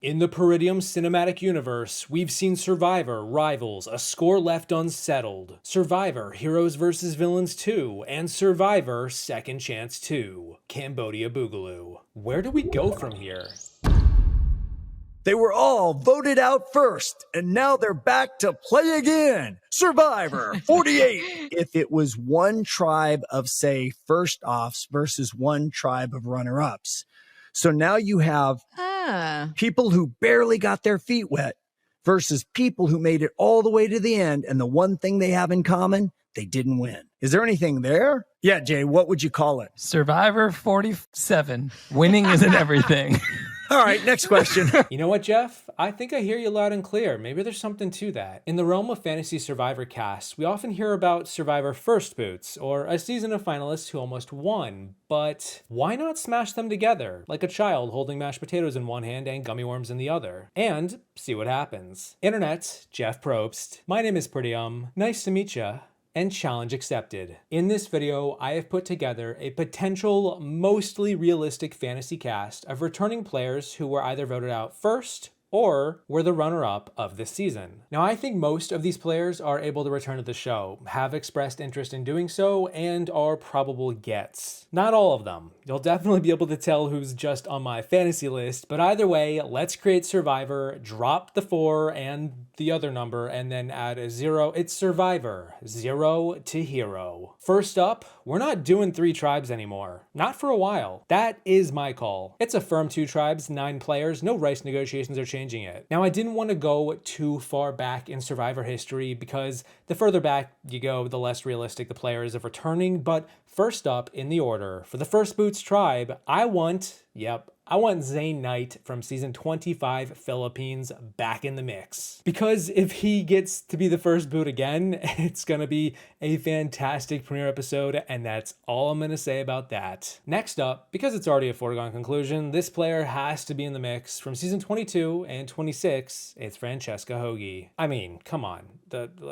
In the Peridiam cinematic universe, we've seen Survivor, Rivals, A Score Left Unsettled, Survivor, Heroes vs. Villains 2, and Survivor, Second Chance 2, Cambodia Boogaloo. Where do we go from here? They were all voted out first, and now they're back to play again. Survivor 48. If it was one tribe of, say, first-offs versus one tribe of runner-ups. So now you have people who barely got their feet wet versus people who made it all the way to the end, and the one thing they have in common, they didn't win. Is there anything there? Yeah, Jay, what would you call it? Survivor 47. Winning isn't everything. All right, next question. You know what, Jeff? I think I hear you loud and clear. Maybe there's something to that. In the realm of fantasy Survivor casts, we often hear about Survivor first boots, or a season of finalists who almost won. But why not smash them together, like a child holding mashed potatoes in one hand and gummy worms in the other, and see what happens? Internet, Jeff Probst. My name is Peridiam. Nice to meet ya. And challenge accepted. In this video, I have put together a potential, mostly realistic fantasy cast of returning players who were either voted out first or were the runner-up of this season. Now, I think most of these players are able to return to the show, have expressed interest in doing so, and are probable gets. Not all of them. You'll definitely be able to tell who's just on my fantasy list, but either way, let's create Survivor, drop the 4 and the other number, and then add a 0. It's Survivor, 0 to hero. First up, we're not doing 3 tribes anymore. Not for a while. That is my call. It's a firm 2 tribes, 9 players, no rice negotiations or changing it. Now, I didn't want to go too far back in Survivor history because the further back you go, the less realistic the player is of returning, but first up in the order, for the First Boots tribe, I want Zane Knight from season 25 Philippines back in the mix. Because if he gets to be the first boot again, it's gonna be a fantastic premiere episode, and that's all I'm gonna say about that. Next up, because it's already a foregone conclusion, this player has to be in the mix. From season 22 and 26, it's Francesca Hoagie. I mean, come on.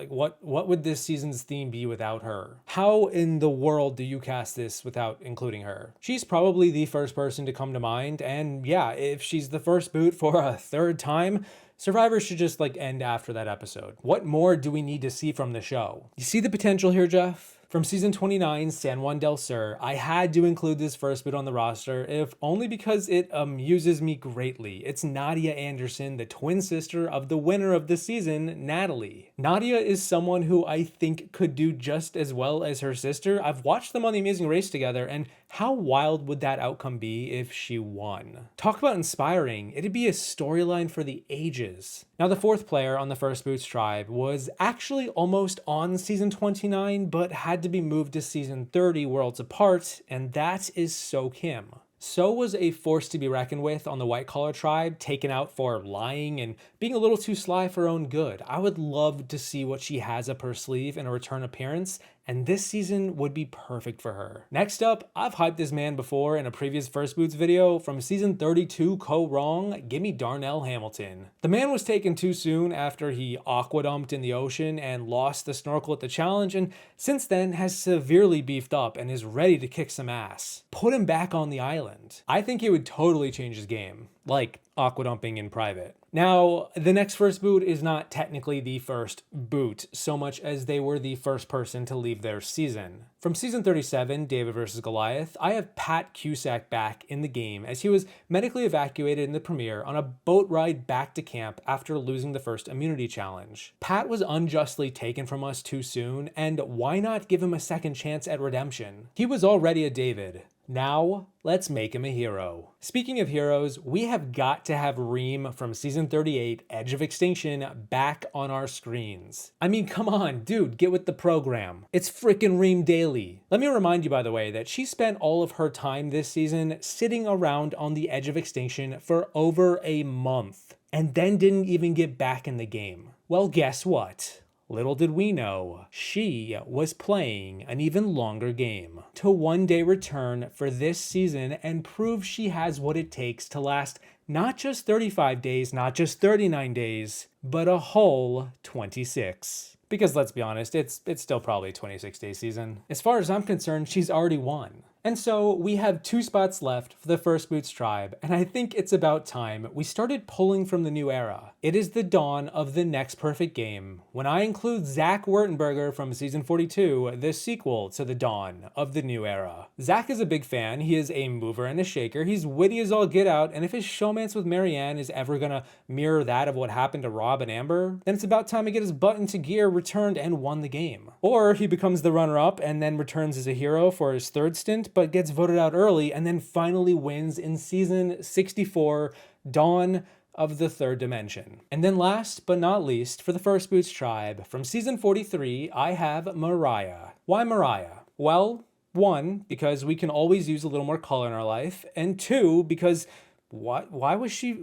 What would this season's theme be without her? How in the world do you cast this without including her? She's probably the first person to come to mind, and yeah, if she's the first boot for a 3rd time, Survivor should just end after that episode. What more do we need to see from the show? You see the potential here, Jeff? From season 29, San Juan del Sur, I had to include this first boot on the roster, if only because it amuses me greatly. It's Nadia Anderson, the twin sister of the winner of the season, Natalie. Nadia is someone who I think could do just as well as her sister. I've watched them on The Amazing Race together, and how wild would that outcome be if she won? Talk about inspiring. It'd be a storyline for the ages. Now, the 4th player on the First Boots tribe was actually almost on season 29, but had to be moved to season 30 worlds apart, and that is So Kim. So was a force to be reckoned with on the White Collar tribe, taken out for lying and being a little too sly for her own good. I would love to see what she has up her sleeve in a return appearance, and this season would be perfect for her. Next up, I've hyped this man before in a previous First Boots video. From season 32, Wrong, give me Darnell Hamilton. The man was taken too soon after he aquadumped in the ocean and lost the snorkel at the challenge, and since then has severely beefed up and is ready to kick some ass. Put him back on the island. I think it would totally change his game, like aquadumping in private. Now, the next first boot is not technically the first boot, so much as they were the first person to leave their season. From season 37, David vs. Goliath, I have Pat Cusack back in the game as he was medically evacuated in the premiere on a boat ride back to camp after losing the first immunity challenge. Pat was unjustly taken from us too soon, and why not give him a second chance at redemption? He was already a David. Now, let's make him a hero. Speaking of heroes, we have got to have Reem from season 38, Edge of Extinction, back on our screens. I mean, come on, dude, get with the program. It's frickin' Reem Daily. Let me remind you, by the way, that she spent all of her time this season sitting around on the Edge of Extinction for over a month, and then didn't even get back in the game. Well, guess what? Little did we know, she was playing an even longer game to one day return for this season and prove she has what it takes to last not just 35 days, not just 39 days, but a whole 26. Because let's be honest, it's still probably a 26-day season. As far as I'm concerned, she's already won. And so we have 2 spots left for the First Boots tribe, and I think it's about time we started pulling from the new era. It is the dawn of the next perfect game, when I include Zach Wurtenberger from season 42, the sequel to the dawn of the new era. Zach is a big fan, he is a mover and a shaker, he's witty as all get out, and if his showmance with Marianne is ever gonna mirror that of what happened to Rob and Amber, then it's about time to get his butt into gear, returned, and won the game. Or he becomes the runner-up and then returns as a hero for his 3rd stint, but gets voted out early and then finally wins in season 64, Dawn of the 3rd Dimension. And then last but not least, for the First Boots tribe, from season 43, I have Mariah. Why Mariah? Well, 1, because we can always use a little more color in our life, and 2, because why was she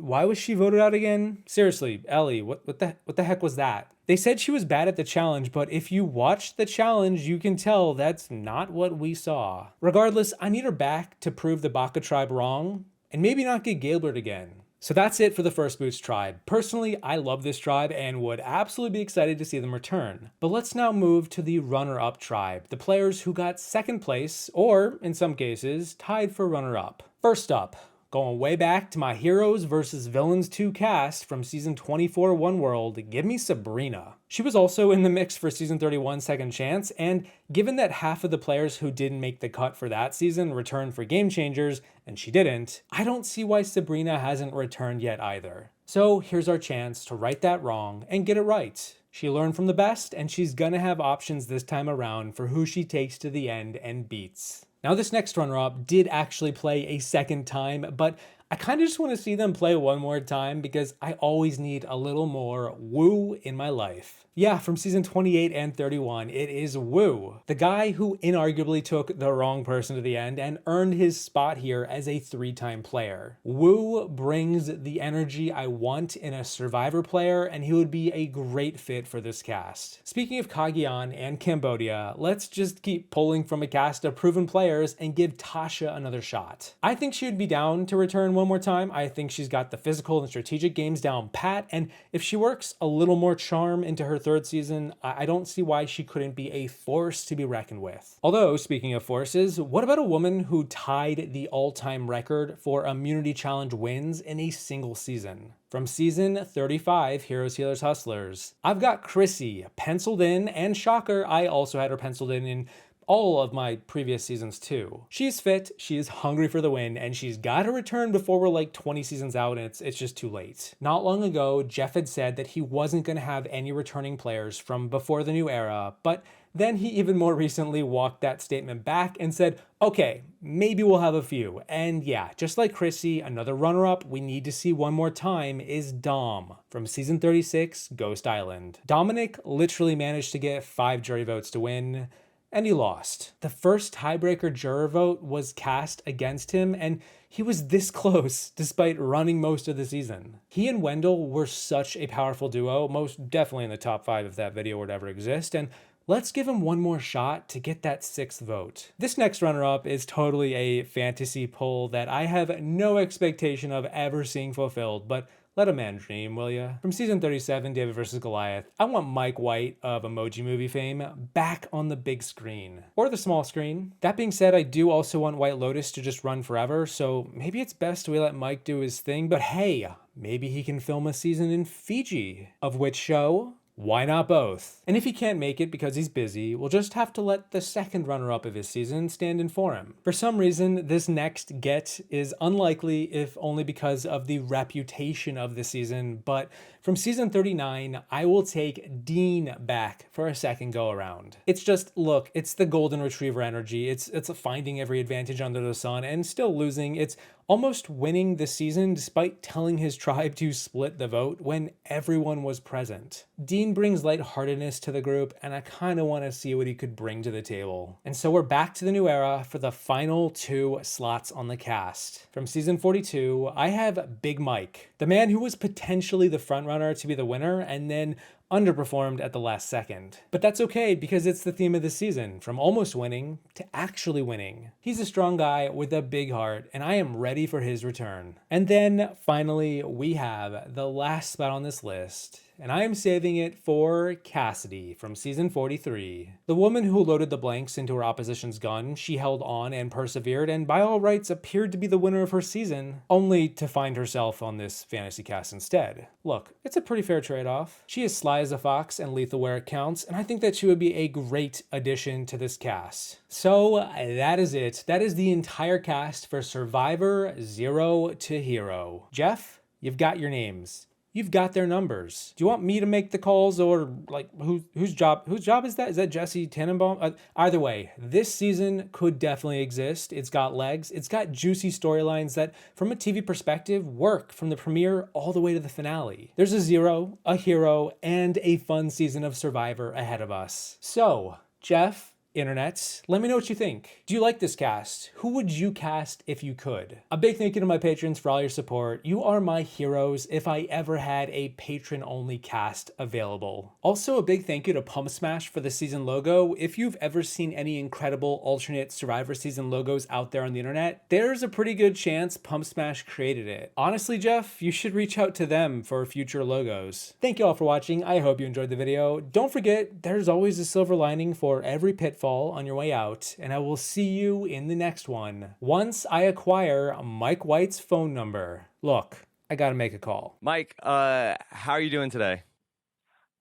voted out again? Seriously, Ellie, what the heck was that? They said she was bad at the challenge, but if you watched the challenge, you can tell that's not what we saw. Regardless, I need her back to prove the Baka tribe wrong, and maybe not get Gaylord again. So that's it for the First Boots tribe. Personally, I love this tribe and would absolutely be excited to see them return. But let's now move to the runner-up tribe, the players who got 2nd place, or in some cases, tied for runner-up. First up, going way back to my Heroes vs. Villains 2 cast from season 24 One World, give me Sabrina. She was also in the mix for season 31 Second Chance, and given that half of the players who didn't make the cut for that season returned for Game Changers, and she didn't, I don't see why Sabrina hasn't returned yet either. So here's our chance to right that wrong and get it right. She learned from the best, and she's gonna have options this time around for who she takes to the end and beats. Now this next runner-up did actually play a 2nd time, but I kind of just want to see them play one more time because I always need a little more woo in my life. Yeah, from season 28 and 31, it is Woo, the guy who inarguably took the wrong person to the end and earned his spot here as a 3-time player. Woo brings the energy I want in a Survivor player, and he would be a great fit for this cast. Speaking of Cagayan and Cambodia, let's just keep pulling from a cast of proven players and give Tasha another shot. I think she would be down to return one more time. I think she's got the physical and strategic games down pat, and if she works a little more charm into her 3rd season, I don't see why she couldn't be a force to be reckoned with. Although, speaking of forces, what about a woman who tied the all-time record for Immunity Challenge wins in a single season? From season 35, Heroes, Healers, Hustlers, I've got Chrissy penciled in, and shocker, I also had her penciled in all of my previous seasons too. She's fit, she is hungry for the win, and she's got to return before we're like 20 seasons out and it's just too late. Not long ago, Jeff had said that he wasn't going to have any returning players from before the new era, but then he even more recently walked that statement back and said, okay, maybe we'll have a few. And yeah, just like Chrissy, another runner-up we need to see one more time is Dom from season 36, Ghost Island. Dominic literally managed to get 5 jury votes to win, and he lost. The first tiebreaker juror vote was cast against him, and he was this close despite running most of the season. He and Wendell were such a powerful duo, most definitely in the top 5 if that video would ever exist, and let's give him one more shot to get that 6th vote. This next runner-up is totally a fantasy poll that I have no expectation of ever seeing fulfilled, but let a man dream, will ya? From season 37, David vs. Goliath, I want Mike White of Emoji Movie fame back on the big screen. Or the small screen. That being said, I do also want White Lotus to just run forever, so maybe it's best we let Mike do his thing, but hey, maybe he can film a season in Fiji. Of which show? Why not both? And if he can't make it because he's busy, we'll just have to let the 2nd runner-up of his season stand in for him. For some reason, this next get is unlikely, if only because of the reputation of the season, but from season 39, I will take Dean back for a 2nd go-around. It's just, look, it's the golden retriever energy, it's finding every advantage under the sun and still losing, it's almost winning the season despite telling his tribe to split the vote when everyone was present. Dean brings lightheartedness to the group, and I kind of want to see what he could bring to the table. And so we're back to the new era for the final 2 slots on the cast. From season 42, I have Big Mike, the man who was potentially the frontrunner to be the winner and then underperformed at the last second. But that's okay because it's the theme of the season, from almost winning to actually winning. He's a strong guy with a big heart, and I am ready for his return. And then finally, we have the last spot on this list. and I am saving it for Cassidy from season 43. The woman who loaded the blanks into her opposition's gun, she held on and persevered, and by all rights appeared to be the winner of her season, only to find herself on this fantasy cast instead. Look, it's a pretty fair trade-off. She is sly as a fox and lethal where it counts, and I think that she would be a great addition to this cast. So that is it. That is the entire cast for Survivor Zero to Hero. Jeff, you've got your names. You've got their numbers. Do you want me to make the calls, or like whose job is that? Is that Jesse Tannenbaum? Either way, this season could definitely exist. It's got legs. It's got juicy storylines that, from a TV perspective, work from the premiere all the way to the finale. There's a zero, a hero, and a fun season of Survivor ahead of us. So, Jeff, Internet, let me know what you think. Do you like this cast? Who would you cast if you could? A big thank you to my patrons for all your support. You are my heroes if I ever had a patron-only cast available. Also, a big thank you to Pump Smash for the season logo. If you've ever seen any incredible alternate Survivor season logos out there on the internet, there's a pretty good chance Pump Smash created it. Honestly, Jeff, you should reach out to them for future logos. Thank you all for watching. I hope you enjoyed the video. Don't forget, there's always a silver lining for every pitfall on your way out, and I will see you in the next one once I acquire Mike White's phone number. Look, I gotta make a call. Mike, how are you doing today?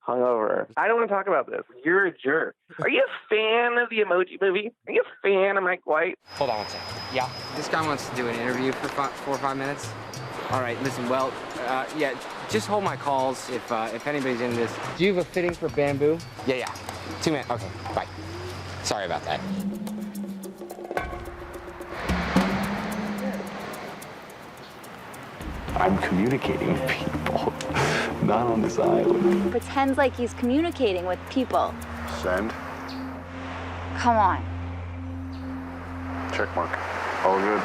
Hungover. I don't want to talk about this. You're a jerk. Are you a fan of the Emoji Movie? Are you a fan of Mike White? Hold on one second. Yeah, this guy wants to do an interview for 4 or 5 minutes. All right, listen, well, yeah, just hold my calls if anybody's in this. Do you have a fitting for bamboo? Yeah. 2 minutes. Okay, bye. Sorry about that. I'm communicating with people, not on this island. Pretends like he's communicating with people. Send. Come on. Check mark. All good.